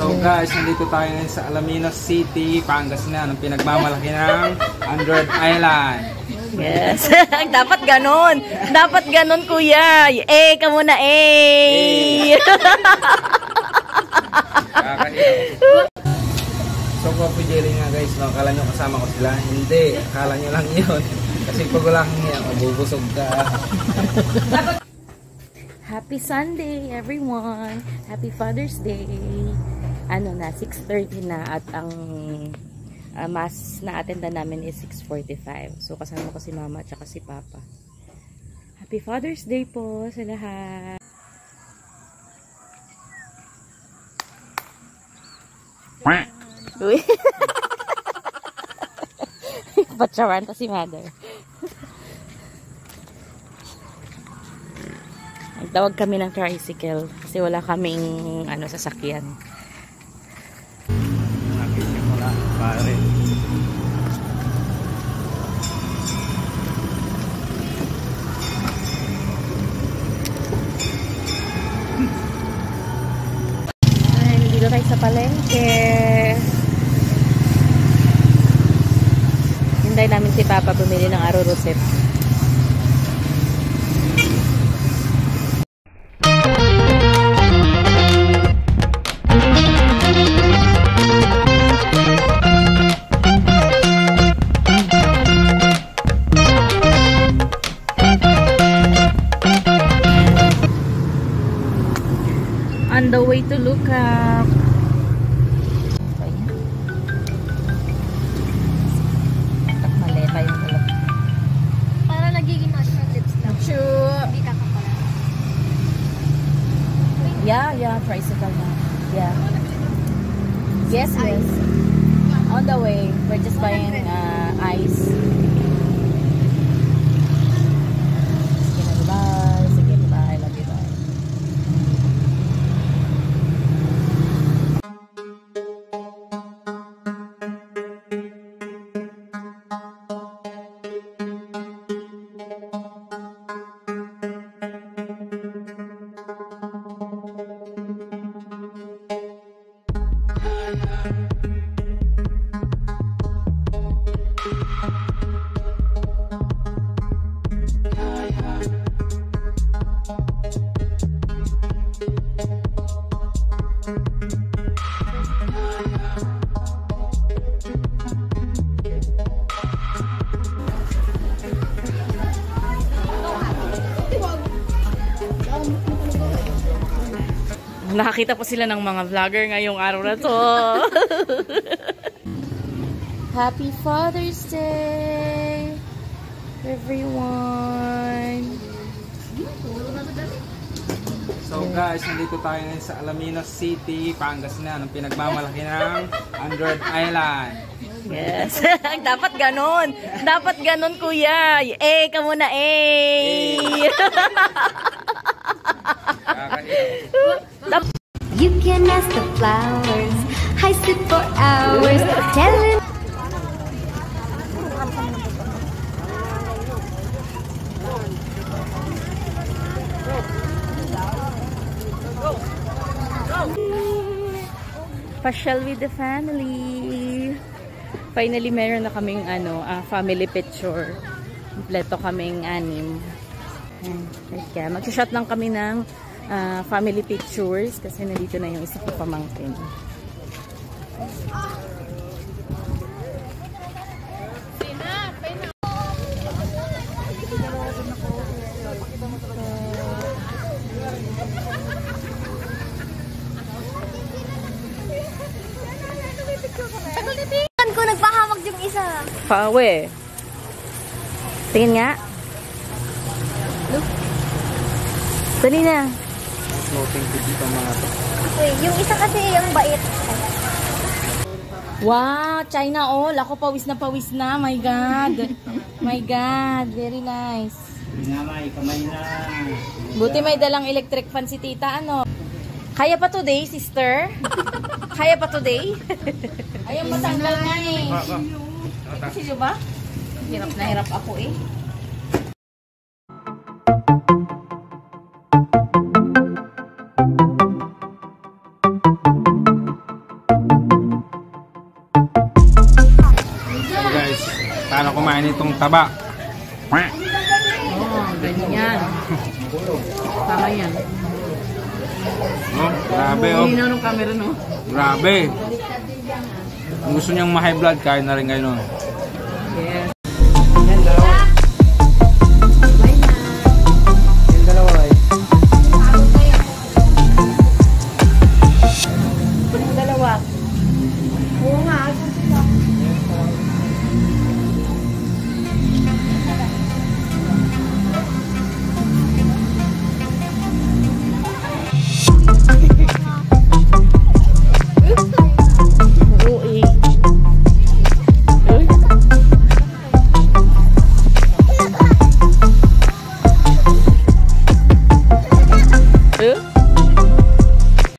So guys, nandito tayo ngayon sa Alaminos City, Pangasinan, ang pinagmamalaki ng Android Island. Yes. Dapat ganon. Dapat ganon, kuya. Eh, ka muna, eh. So, Coffee Jelly nga guys, no? Akala nyo kasama ko sila. Hindi, akala nyo lang yun. Kasi pag wala kang yan, mabubusog ka. Happy Sunday, everyone. Happy Father's Day. Ano na, 6:30 na at ang mass na attendan namin is 6:45. So, kasama ko si Mama at si Papa. Happy Father's Day po sa lahat. Uy. Patsawan pa si Mother. Nagtawag kami ng tricycle kasi wala kaming sasakyan. Nakikita mo lang, pare. Ay, dito tayo sa palengke. Hintay namin si Papa bumili ng arroz-rosep. On the way to look up. Maleta yung ulo. Para nagiging national lips lang. Sure. Hindi kakapala. Yeah, tricycle na. Yeah. Yes, miss. On the way. We're just buying ice. Sige, bye. Love you, bye. Nakakita po sila ng mga vlogger ngayong araw na to. Happy Father's Day, everyone. So guys, nandito tayo ngayon sa Alaminos City, Pangasinan, ang pinagmamalaki ng Android Island. Yes. Dapat ganon. Dapat ganon, kuya. Eh, ka muna, eh. You can ask the flowers. I sit for hours telling. Pasyal with the family. Finally, meron na kaming family picture. Kompleto kaming 6. Kaya mag-shot lang kami ng family pictures kasi nandito na yung isa ko pamangkin. Ko nagpahamag yung isa. Pawe. Tingin nga. Look. Dali na. Floating to dito mga to. Okay, yung isa kasi yung bait. Wow, China all. Ako pawis na. My God. My God. Very nice. Kamay na. Buti may dalang electric fan si tita. Kaya pa today, sister? Kaya pa today? Ayaw matanggal nga eh. Kasi diba? Hirap na hirap ako eh. na kumain itong taba. Ganyan. Tama yan. Oh, grabe oh. Hindi na nung camera no. Grabe. Kung gusto niyang ma-high blood, kain na rin kayo nun. Yes.